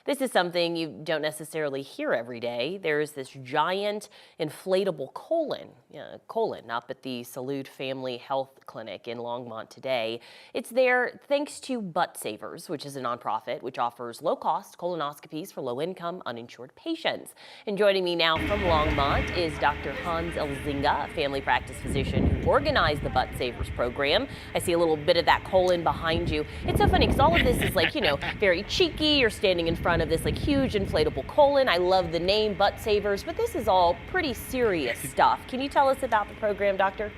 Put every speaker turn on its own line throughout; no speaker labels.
This is something you don't necessarily hear every day. There's this giant inflatable colon, up at the Salud Family Health Clinic in Longmont today. It's there thanks to ButtSavers, which is a nonprofit which offers low-cost colonoscopies for low-income, uninsured patients. And joining me now from Longmont is Dr. Hans Elzinga, a family practice physician who organized the ButtSavers program. I see a little bit of that colon behind you. It's so funny because all of this is very cheeky. You're standing in front of this huge inflatable colon. I love the name ButtSavers, but this is all pretty serious stuff. Can you tell us about the program, doctor?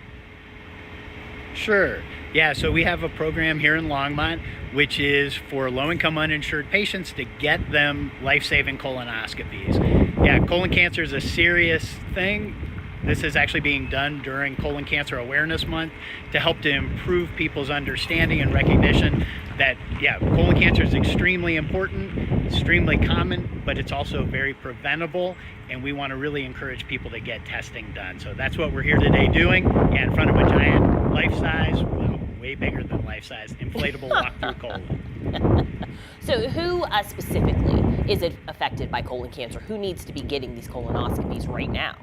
Sure. Yeah, so we have a program here in Longmont, which is for low-income uninsured patients to get them life-saving colonoscopies. Yeah, colon cancer is a serious thing. This is actually being done during Colon Cancer Awareness Month to help to improve people's understanding and recognition that, colon cancer is extremely important, extremely common, but it's also very preventable, and we want to really encourage people to get testing done. So that's what we're here today doing, in front of a giant life-size, way bigger than life-size, inflatable walk-through colon.
So who specifically is it affected by colon cancer? Who needs to be getting these colonoscopies right now?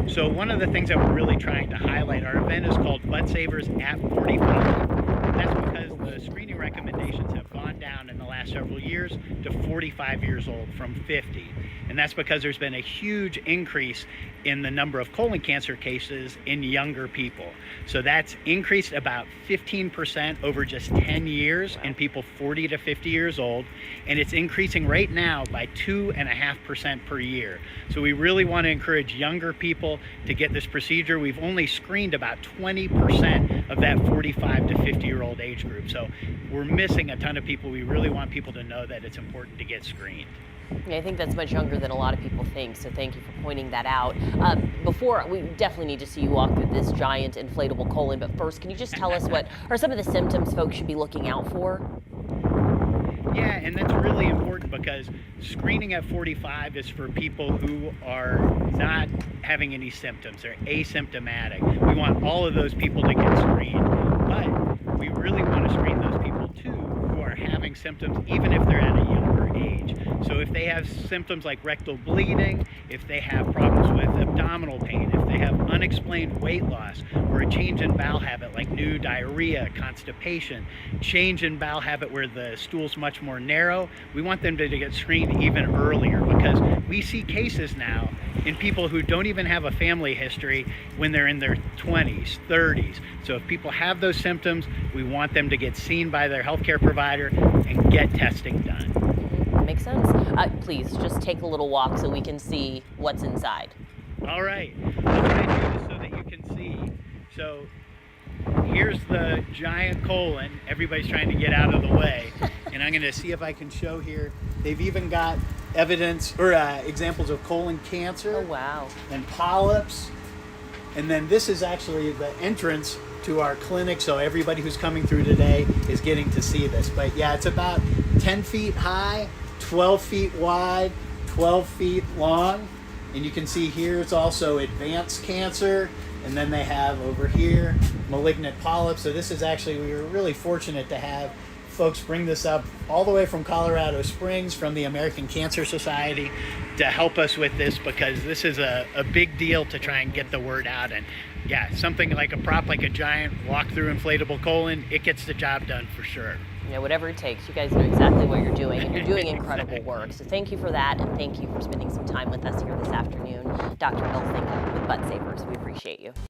So one of the things that we're really trying to highlight, our event is called ButtSavers at 45. That's because the screening recommendations have gone down in the last several years to 45 years old from 50. And that's because there's been a huge increase in the number of colon cancer cases in younger people. So that's increased about 15% over just 10 years in people 40 to 50 years old. And it's increasing right now by 2.5% per year. So we really want to encourage younger people to get this procedure. We've only screened about 20% of that 45 to 50-year-old age group. So we're missing a ton of people. We really want people to know that it's important to get screened.
I think that's much younger than a lot of people think, so thank you for pointing that out. Before, we definitely need to see you walk through this giant inflatable colon, but first, can you just tell us what are some of the symptoms folks should be looking out for?
Yeah, and that's really important because screening at 45 is for people who are not having any symptoms. They're asymptomatic. We want all of those people to get screened, but we really want to screen those people too who are having symptoms even if they're at a younger age. So if they have symptoms like rectal bleeding, if they have problems with abdominal pain, if they have unexplained weight loss or a change in bowel habit like new diarrhea, constipation, change in bowel habit where the stool's much more narrow, we want them to get screened even earlier because we see cases now in people who don't even have a family history when they're in their 20s, 30s. So if people have those symptoms, we want them to get seen by their healthcare provider and get testing done.
Makes sense. Please just take a little walk so we can see what's inside.
All right. I'm going to do this so that you can see. So here's the giant colon. Everybody's trying to get out of the way. And I'm going to see if I can show here. They've even got evidence or examples of colon cancer.
Oh, wow.
And polyps. And then this is actually the entrance to our clinic, so everybody who's coming through today is getting to see this. But yeah, it's about 10 feet high, 12 feet wide, 12 feet long. And you can see here it's also advanced cancer. And then they have over here malignant polyps. So this is actually, we were really fortunate to have folks bring this up all the way from Colorado Springs from the American Cancer Society to help us with this because this is a big deal to try and get the word out. And yeah, something like a prop, like a giant walk-through inflatable colon, it gets the job done for sure.
Whatever it takes. You guys know exactly what you're doing, and you're doing incredible work. So thank you for that, and thank you for spending some time with us here this afternoon. Dr. Elzinga with ButtSavers. We appreciate you.